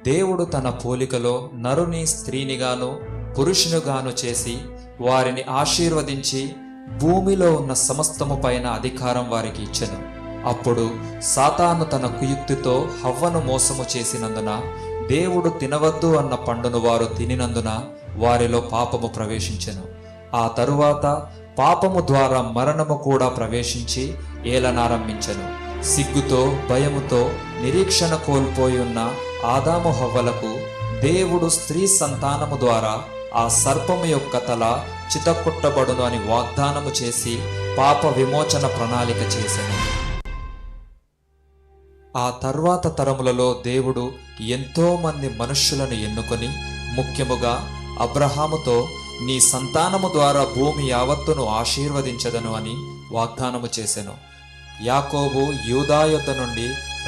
దేవుడు తన పోలికలో నరుని స్త్రీనిగాను పురుషునిగాను చేసి వారిని ఆశీర్వదించి భూమిలో ఉన్న సమస్తము పైన అధికారం వారికి ఇచ్చెను. అప్పుడు సాతాను తన కుయుక్తితో హవ్వను మోసము చేసినందున దేవుడు తినవద్దు అన్న పండును వారు తినినందున వారిలో పాపము ప్రవేశించెను. ఆ తరువాత పాపము ద్వారా మరణము కూడా ప్రవేశించి ఏలనారంభించెను. సిగ్గుతో భయముతో నిరీక్షణ కోల్పోయి ఉన్న ఆదాము హవ్వలకు దేవుడు స్త్రీ సంతానము ద్వారా ఆ సర్పము యొక్క తల చితకొట్టబడును అని వాగ్దానము చేసి పాప విమోచన ప్రణాళిక చేసెను. ఆ తర్వాత తరములలో దేవుడు ఎంతో మంది మనుష్యులను ఎన్నుకొని ముఖ్యముగా అబ్రహాముతో నీ సంతానము ద్వారా భూమి యావత్తును ఆశీర్వదించదను అని వాగ్దానము చేసెను. యాకోబు యూదా యొద్ద నుండి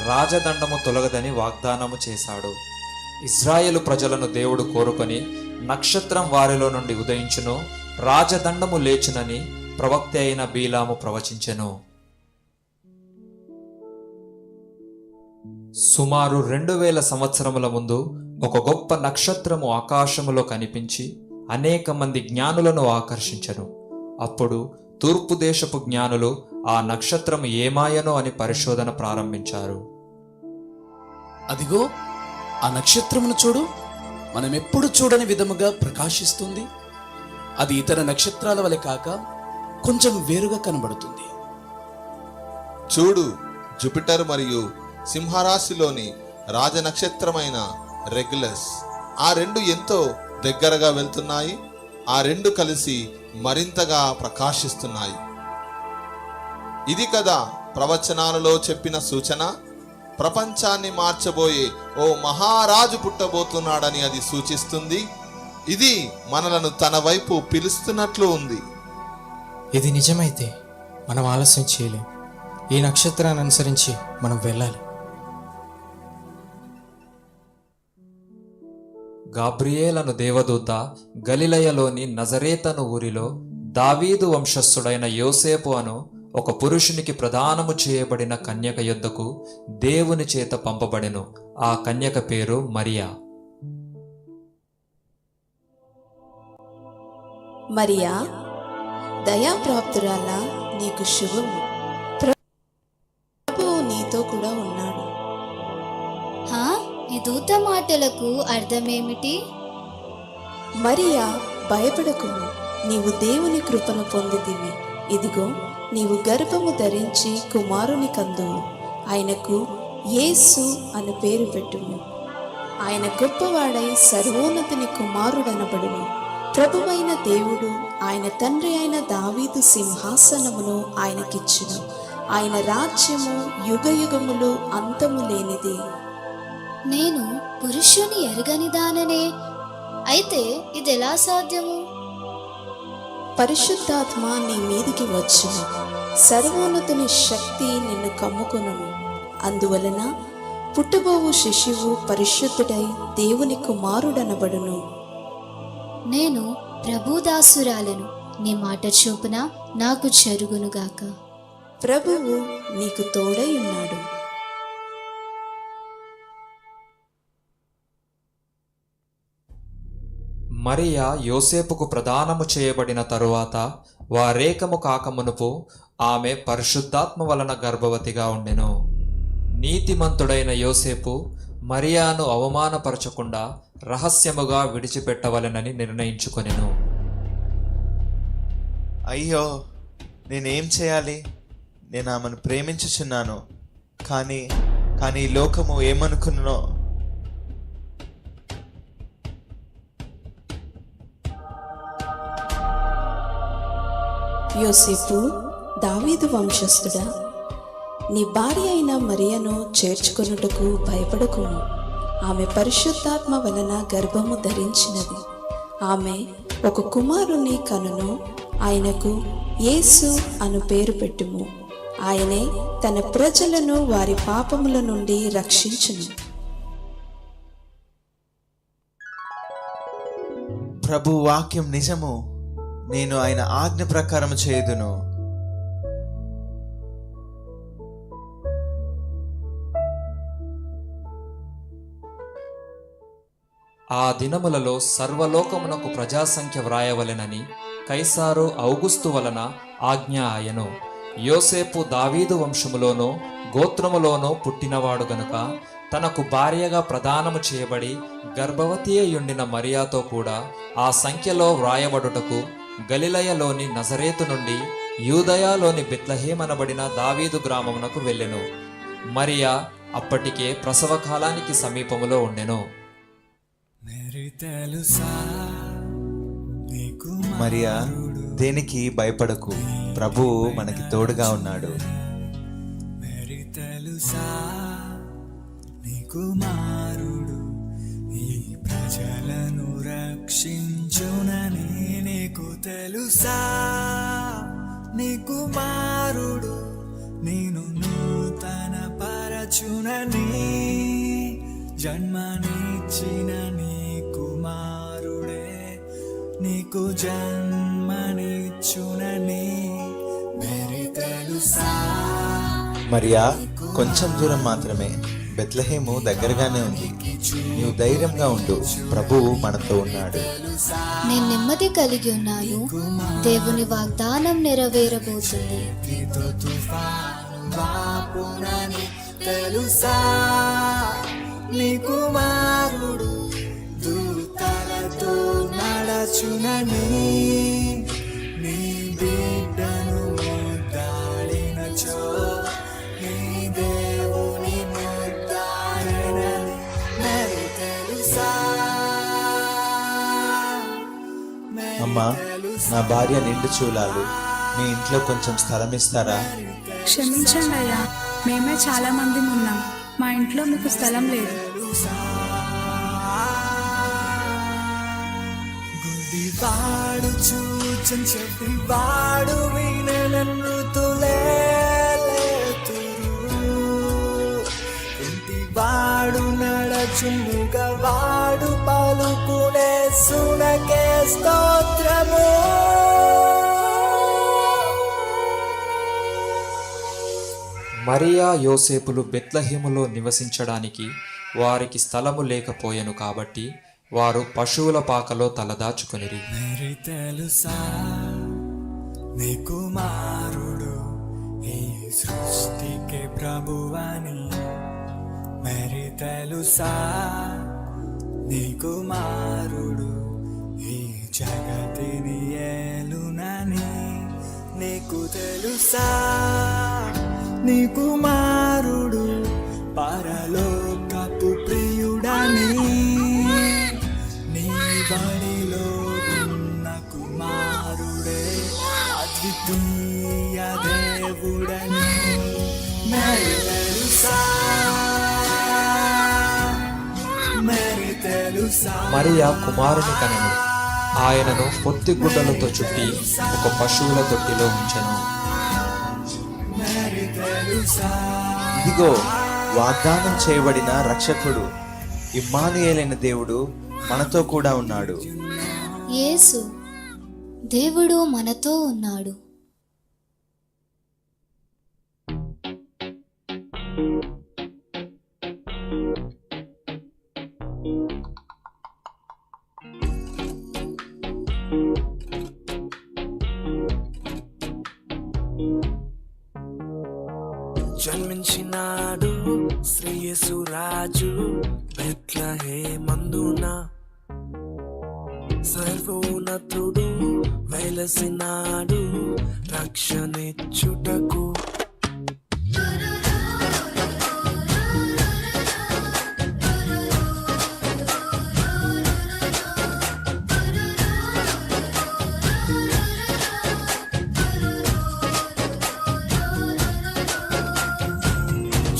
రాజదండము తొలగదని వాగ్దానము చేశాడు. ఇశ్రాయేలు ప్రజలను దేవుడు కోరుకొని నక్షత్రం వారిలో నుండి ఉదయించును, రాజదండము లేచునని ప్రవక్త అయిన బీలాము ప్రవచించెను. సుమారు 2000 సంవత్సరముల ముందు ఒక గొప్ప నక్షత్రము ఆకాశములో కనిపించి అనేక మంది జ్ఞానులను ఆకర్షించెను. అప్పుడు తూర్పు దేశపు జ్ఞానులు ఆ నక్షత్రము ఏమాయనో అని పరిశోధన ప్రారంభించారు. అదిగో ఆ నక్షత్రమును చూడు, మనం ఎప్పుడు చూడని విధముగా ప్రకాశిస్తుంది. అది ఇతర నక్షత్రాల వలె కాక కొంచెం వేరుగా కనబడుతుంది. చూడు, జూపిటర్ మరియు సింహరాశిలోని రాజనక్షత్రమైన రెగ్యులస్, ఆ రెండు ఎంతో దగ్గరగా వెళ్తున్నాయి. ఆ రెండు కలిసి మరింతగా ప్రకాశిస్తున్నాయి. ఇది కదా ప్రవచనాలలో చెప్పిన సూచన. ప్రపంచాన్ని మార్చబోయే ఓ మహారాజు పుట్టబోతున్నాడని అది సూచిస్తుంది. ఇది మనలను తన వైపు పిలుస్తున్నట్లు ఉంది. ఇది నిజమైతే మనం ఆలస్యం చేయలేం. ఈ నక్షత్రాన్ని అనుసరించి మనం వెళ్ళాలి. గాబ్రియేలను దేవదూత గలిలయలోని నజరేతను ఊరిలో దావీదు వంశస్థుడైన యోసేపు అను ఒక పురుషునికి ప్రదానము చేయబడిన కన్యక యొద్దకు దేవుని చేత పంపబడెను. ఆ కన్యక పేరు మరియా. మరియా, దయాప్రాప్తురాలా, నీకు శుభము, ప్రభువు నీతో కూడా ఉన్నాడు. ఈ దూత మాటలకు అర్థమేమిటి? మరియా, భయపడకుము, నీవు దేవుని కృపను పొందితివి. ఇదిగో, నీవు గర్భము ధరించి కుమారుని కందువు. ఆయనకు యేసు అని పేరు పెట్టుము. ఆయన గొప్పవాడై సర్వోన్నతుని కుమారుడనబడును. ప్రభువైన దేవుడు ఆయన తండ్రి అయిన దావీదు సింహాసనమును ఆయనకిచ్చును. ఆయన రాజ్యము యుగయుగములు అంతము లేనిది. నేను పురుషుని ఎరగని దాననే, అయితే ఇదెలా సాధ్యము? పరిశుద్ధాత్మ నీ మీదికి వచ్చును, సర్వోన్నతుని శక్తి నిన్ను కమ్ముకొనును. అందువలన పుట్టబోవు శిశువు పరిశుద్ధుడై దేవుని కుమారుడనబడును. నేను ప్రభుదాసురాలను, నీ మాట చొప్పున నాకు జరుగునుగాక. ప్రభువు నీకు తోడై ఉన్నాడు. మరియా యోసేపుకు ప్రదానము చేయబడిన తరువాత వారేకము కాకమునుపు ఆమె పరిశుద్ధాత్మ వలన గర్భవతిగా ఉండెను. నీతిమంతుడైన యోసేపు మరియాను అవమానపరచకుండా రహస్యముగా విడిచిపెట్టవలెనని నిర్ణయించుకొనెను. అయ్యో, నేనేం చేయాలి? నేను ఆమెను ప్రేమించుచున్నాను. కానీ ఈ లోకము ఏమనుకున్నో. యోసేపు, దావీదు వంశస్థుడా, నీ భార్య అయిన మరియను చేర్చుకొనుటకు భయపడకుము. ఆమె పరిశుద్ధాత్మ వలన గర్భము ధరించినది. ఆమె ఒక కుమారుని కనును. ఆయనకు యేసు అను పేరు పెట్టుము. ఆయనే తన ప్రజలను వారి పాపముల నుండి రక్షించును. ప్రభు వాక్యం నిజము. నేను ఆయన ఆజ్ఞ ప్రకారం చేయుదును. ఆ దినములలో సర్వలోకమునకు ప్రజాసంఖ్య వ్రాయవలెనని కైసారు ఔగుస్తు వలన ఆజ్ఞ ఆయను. యోసేపు దావీదు వంశములోనో గోత్రములోనో పుట్టినవాడు గనుక తనకు భార్యగా ప్రదానము చేయబడి గర్భవతి అయ్యుండిన మరియాతో కూడా ఆ సంఖ్యలో వ్రాయబడుటకు గలిలయలోని నజరేతు నుండి యూదయాలోని బెత్లెహేమనబడిన దావీదు గ్రామమునకు వెళ్ళెను. మరియా అప్పటికే ప్రసవ కాలానికి సమీపములో ఉండెను. మరియా, దేనికి భయపడకు, ప్రభువు మనకి తోడుగా ఉన్నాడు. కుమారుడు ఈ ప్రజలను రక్షించునని నీకు తెలుసా? నీ కుమారుడు నేను నూతన పరచునని జన్మనిచ్చిన నీ కుమారుడే నీకు జన్మనిచ్చునని మరి తెలుసా? మరియా, కొంచెం దూరం మాత్రమే, బెత్లెహేము దగ్గరగానే ఉంది. నీవు ధైర్యంగా ఉండు, ప్రభువు మనతో ఉన్నాడు. నేను నెమ్మది కలిగి ఉన్నాను, దేవుని వాగ్దానం నెరవేరబోతుంది. తెలుసా? నీ కుమారుడు దూతలతో నడచునని నీ బిడ్డను ముద్దాడినచో నీ దేవుని ముద్దాడనని మరి తెలుసా? అమ్మా, నా భార్య నిండు చూలాలు, మీ ఇంట్లో కొంచెం స్థలం ఇస్తారా? క్షమించండి అయ్యా, మేమే చాలా మంది ఉన్నాం, మా ఇంట్లో మీకు స్థలం లేదు. గుడ్డివాడు చూచని చెడ్డివాడు విననృతులే ఇంటివాడు నడచుముగవాడు పలుకునే సునకే స్తోత్రము. మరియా యోసేపులు బెత్లెహేములో నివసించడానికి వారికి స్థలము లేకపోయెను కాబట్టి వారు పశువుల పాకలో తలదాచుకొనిరి. మరి తెలుసా? నీ కుమారుడు ఈ సృష్టికి ప్రభువని మరి తెలుసా? నీ కుమారుడు ఈ జగతిని ఏలునని నీకు తెలుసా? నీ కుమారుడు పరలోకపు ప్రియుడని నీ బడిలో ఉన్న కుమారుడే అద్వితీయ దేవుడని మరి తెలుసా? మరి తెలుసా? మరియా కుమారుని కనెను. ఆయనను పొత్తి గుడ్డలతో చుట్టి ఒక పశువుల తొట్టిలో ఉంచెను. ఇదిగో, వాగ్దానం చేయబడిన రక్షకుడు, ఇమ్మానుయేలైన దేవుడు మనతో కూడా ఉన్నాడు. యేసు, దేవుడు మనతో ఉన్నాడు. జన్మించినాడు శ్రీయేసు రాజు బెత్లెహేమందున, సర్వోన్నతుడు వెలసినాడు రక్షణిచ్చుటకు.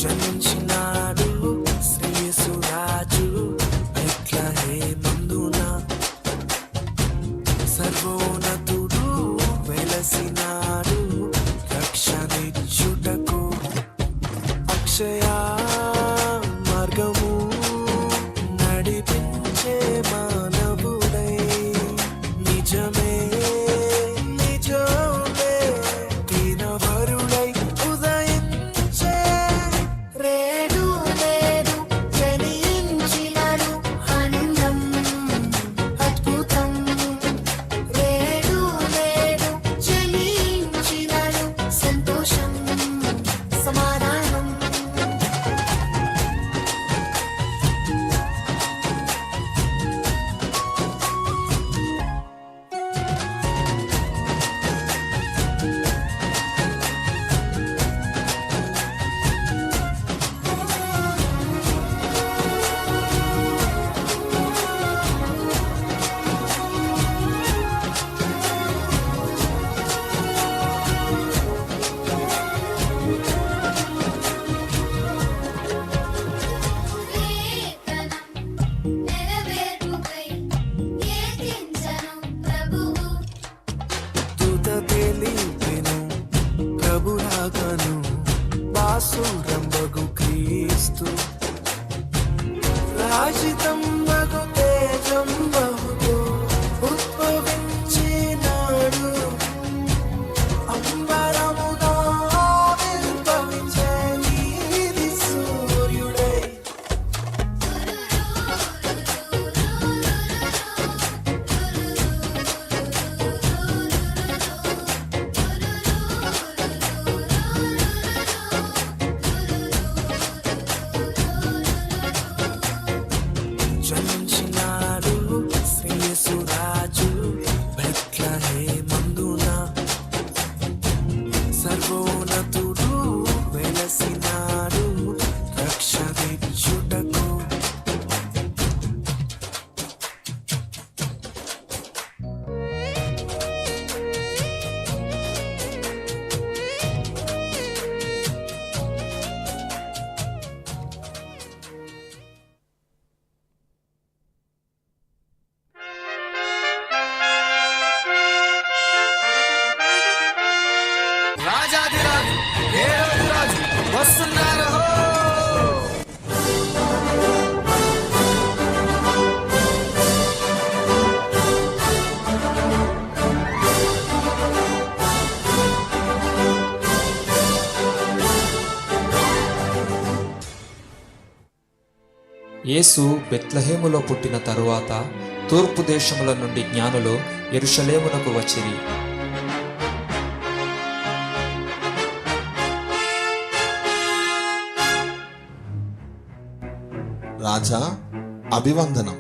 జన్మించినాడు శ్రీయేసు రాజు బెత్లెహేమందున, సర్వోన్నతుడు వెలసినాడు రక్షణిచ్చుటకు. అక్షయ మార్గము నడిపించే మానవుడై నిజమే నిజమే తీరవరుడై ఉదయించే రే భాషితం మగు తేజం బహుతో ఉద్భవించినాడు అంబరముగా ఆవిర్భవించే నీతి సూర్యుడై. జన్మించినాడు శ్రీయేసురాజు బెత్లెహేమందున. సర్వోన్నతుడు వెలసినాడు రక్షించుటకు. రాజాధిరాజు హేరోదు వస్తున్నారు. యేసు బెత్లెహేములో పుట్టిన తరువాత తూర్పు దేశముల నుండి జ్ఞానులు యెరూషలేమునకు వచ్చిరి. రాజా, అభివందనం.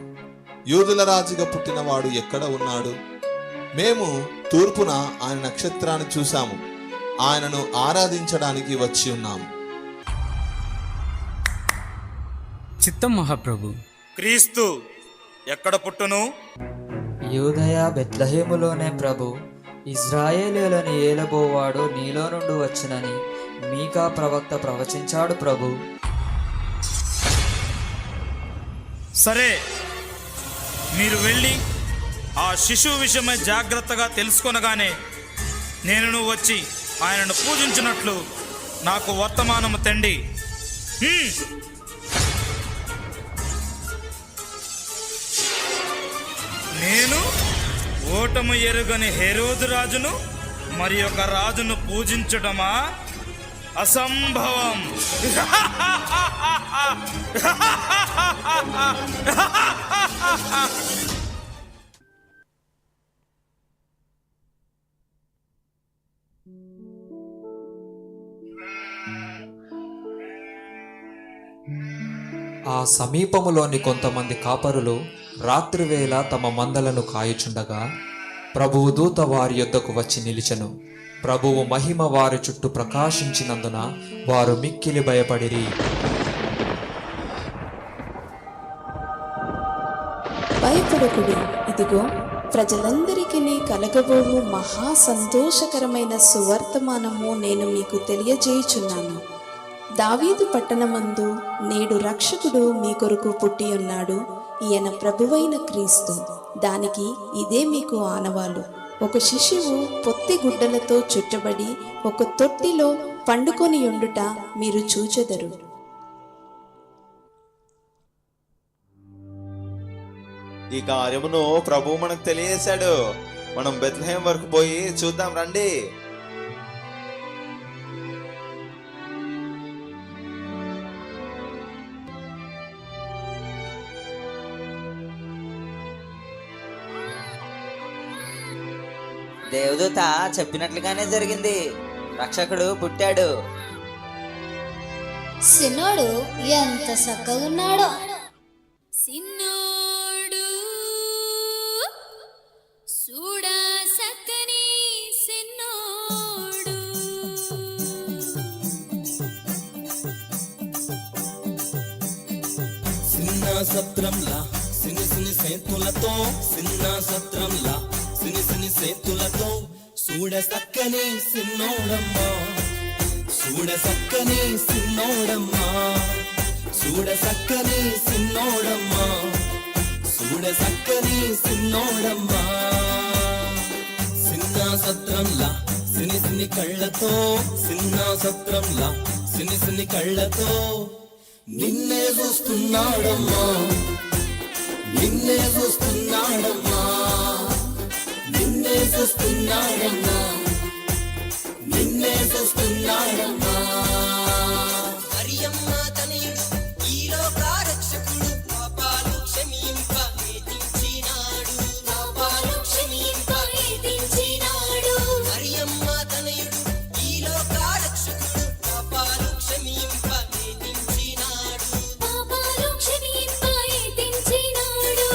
యూదుల రాజుగా పుట్టినవాడు ఎక్కడ ఉన్నాడు? మేము తూర్పున ఆయన నక్షత్రాన్ని చూశాము. ఆయనను ఆరాధించడానికి వచ్చి ఉన్నాము. చిత్తం మహాప్రభు. క్రీస్తు ఎక్కడ పుట్టును? యూదయ బెత్లెహేములోనే ప్రభు. ఇజ్రాయేలీయులను ఏలబోవాడు నీలో నుండి వచ్చునని మీకా ప్రవక్త ప్రవచించాడు ప్రభు. సరే, మీరు వెళ్ళి ఆ శిశువు విషయమై జాగ్రత్తగా తెలుసుకొనగానే నేను వచ్చి ఆయనను పూజించినట్లు నాకు వర్తమానము తండి. నేను ఓటము ఎరుగని హేరోదు రాజును మరి ఒక రాజును పూజించడమా? అసంభవం. ఆ సమీపములోని కొంతమంది కాపరులు రాత్రివేళ తమ మందలను కాయుచుండగా ప్రభువు దూత వారి యొద్దకు వచ్చి నిలిచెను. ప్రభువు మహిమ వారి చుట్టూ ప్రకాశించినందున వారు మిక్కిలి భయపడిరి. భయపడకుడు, ఇదిగో ప్రజలందరికీ కలగబోవు మహా సంతోషకరమైన సువర్తమానము నేను మీకు తెలియజేయుచున్నాను. దావీదు పట్టణమందు నేడు రక్షకుడు మీ కొరకు పుట్టి ఉన్నాడు. ఈయన ప్రభువైన క్రీస్తు. దానికి ఇదే మీకు ఆనవాలు. ఒక శిశువు పొత్తి గుడ్డలతో చుట్టబడి ఒక తొట్టిలో పండుకొని ఉండుట మీరు చూచెదరు. ఈ కార్యమును ప్రభువు మనకు తెలియజేశాడు. మనం బెత్లెహేం వరకు పోయి చూద్దాం రండి. దేవదూత చెప్పినట్లుగానే జరిగింది. రక్షకుడు పుట్టాడు. సిన్నోడు ఎంత చక్కగా ఉన్నాడో. సిన్నోడు చూడా సక్కని సిన్నోడు. సిన్నాసత్రంలా సిని సిని సేతులతో, సిన్నాసత్రంలా సిని సిని సేతులతో చూడ సక్కని సిన్నోడమ్మా, చూడ సక్కని సిన్నోడమ్మా, చూడ సక్కని సిన్నోడమ్మా, చూడ సక్కని సిన్నోడమ్మా. సిన్నాసత్రంలా సిని సిని కళ్ళతో, సిన్నాసత్రంలా సిని సిని కళ్ళతో నిన్నే చూస్తున్నాడమ్మా, నిన్నే చూస్తున్నాడమ్మా, నిన్నే చూస్తున్నాడమ్మా, నిన్నే చూస్తున్నాడమ్మా. మరియమ్మ తనయుడు ఈ లోక రక్షకుడు, పాపాలు క్షమింప వేధించినాడు, పాపాలు క్షమింప వేధించినాడు. మరియమ్మ తనయుడు ఈ లోక రక్షకుడు, పాపాలు క్షమింప వేధించినాడు, పాపాలు క్షమింప వేధించినాడు.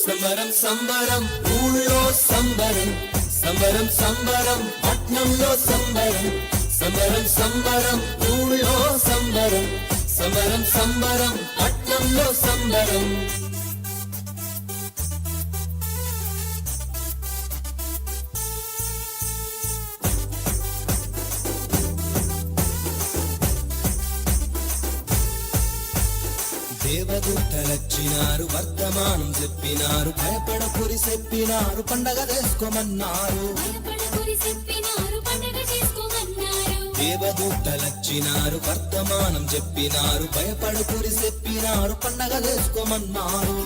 సంబరం సంబరం ఊళ్ళో సంబరం, సంబరం సంబరం పట్నంలో సంబరం, సంబరం సంబరం ఊళ్ళో సంబరం, సంబరం సంబరం పట్నంలో సంబరం. దేవదూతలొచ్చినారు, వర్తమానం చెప్పినారు, భయపడకురి చెప్పినారు, పండగ చేసుకోమన్నారు. దేవదూతలొచ్చినారు, వర్తమానం చెప్పినారు, భయపడకురి చెప్పినారు, పండగ చేసుకోమన్నారు.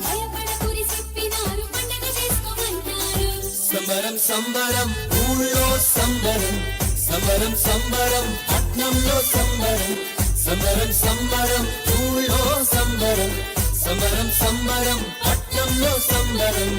సంబరం సంబరం ఊళ్ళో సంబరం, సంబరం సంబరం పట్నంలో సంబరం, సంబరం సంబరం ఊళ్ళో సంబరం, సంబరం సంబరం పట్నంలో సంబరం.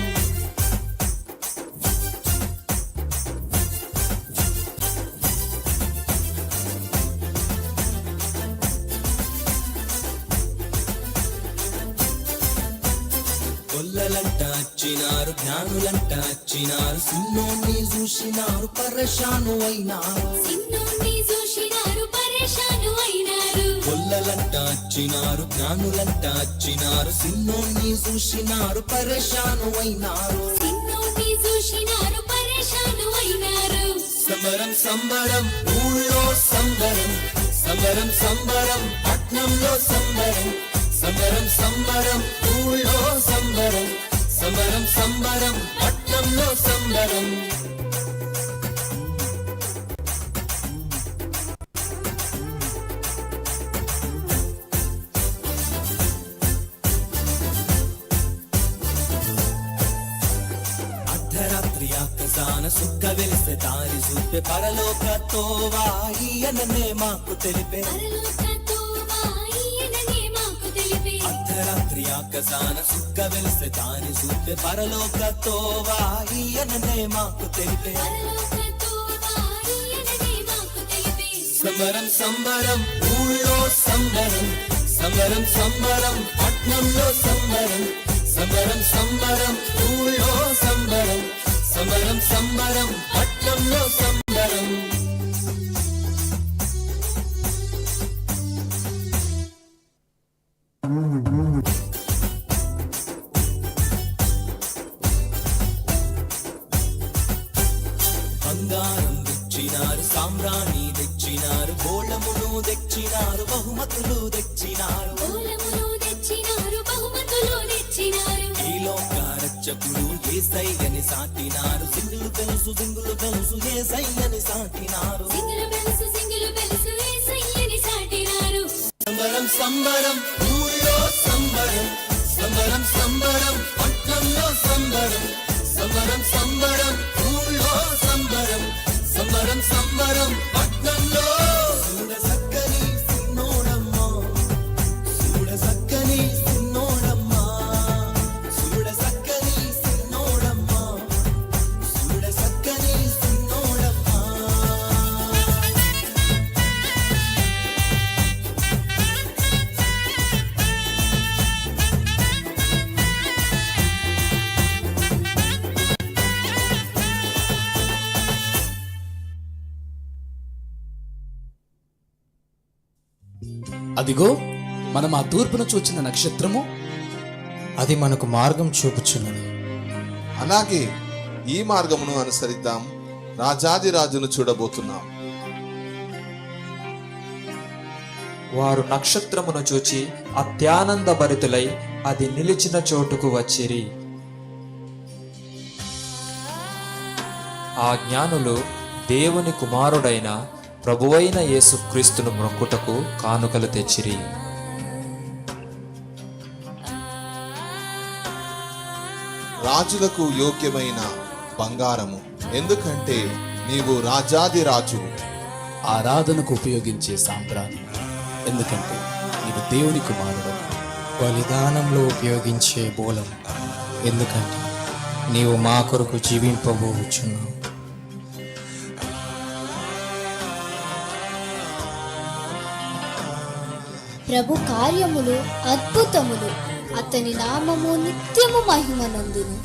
గొల్లలంట వచ్చినారు, జ్ఞానులంట వచ్చినారు, సిన్నోన్ని చూసినారు, పరేషాను అయినారు. గొల్లలంట వచ్చినారు, జ్ఞానులంట వచ్చినారు, సిన్నోన్ని చూసినారు, పరేషాను అయినారు. సంబరం సంబరం ఊళ్ళో సంబరం, సంబరం సంబరం పట్నంలో సంబరం, సంబరం సంబరం ఊళ్ళో సంబరం, సంబరం సంబరం పట్నంలో సంబరం. అర్ధరాత్రి ఆకాశాన సుక్క వెలిస్తే దారి చూపే, పరలోక తోవా ఈయననే మాకు తెలిపే. అర్ధరాత్రి ఆకాశాన సుక్క వెలిస్తే దారి చూపే, పరలోక తోవా ఈయననే మాకు తెలిపే. సంబరం సంబరం ఊళ్ళో సంబరం, సంబరం సంబరం పట్నంలో సంబరం, సంబరం సంబరం ఊళ్ళో సంబరం, సంబరం సంబరం పట్నంలో సంబరం. బంగారం తెచ్చినారు, సామ్రాణి తెచ్చినారు, గోళమును తెచ్చినారు, బహుమతులు తెచ్చినారు. ఈ లోక రక్షకుడు యేసయ్యని సాటినారు, సింగులు తెలుసు సింగులు తెలుసు యేసయ్యని సాటినారు. సంబరం సంబరం ఊళ్ళో సంబరం, సంబరం సంబరం పట్నంలో సంబరం, సంబరం సంబరం ఊళ్ళో సంబరం, సంబరం సంబరం పట్నంలో. చూడ సక్కని సిన్నోడమ్మా, చూడ సక్కని సిన్నోడమ్మా, చూడ సక్కని సిన్నోడమ్మా, చూడ సక్కని సిన్నోడమ్మా. అదిగో మనం ఆ తూర్పున చూచిన నక్షత్రము, అది మనకు మార్గం చూపుచున్నది. అలాగే ఈ మార్గమును అనుసరిద్దాం, రాజాదిరాజును చూడబోతున్నాం. వారు నక్షత్రమును చూచి అత్యానంద భరితులై అది నిలిచిన చోటుకు వచ్చిరి. ఆ జ్ఞానులు దేవుని కుమారుడైన ప్రభువైన యేసుక్రీస్తును మొక్కుటకు కానుకలు తెచ్చిరి. రాజులకు యోగ్యమైన బంగారము, ఎందుకంటే నీవు రాజాది రాజువు. ఆరాధనకు ఉపయోగించే సాంబ్రాణి, ఎందుకంటే నీవు దేవుని కుమారుడు. బలిదానంలో ఉపయోగించే బోలం, ఎందుకంటే నీవు మా కొరకు జీవింపబోచున్నావు. ప్రభు కార్యములు అద్భుతములు, అతని నామము నిత్యము మహిమనందును.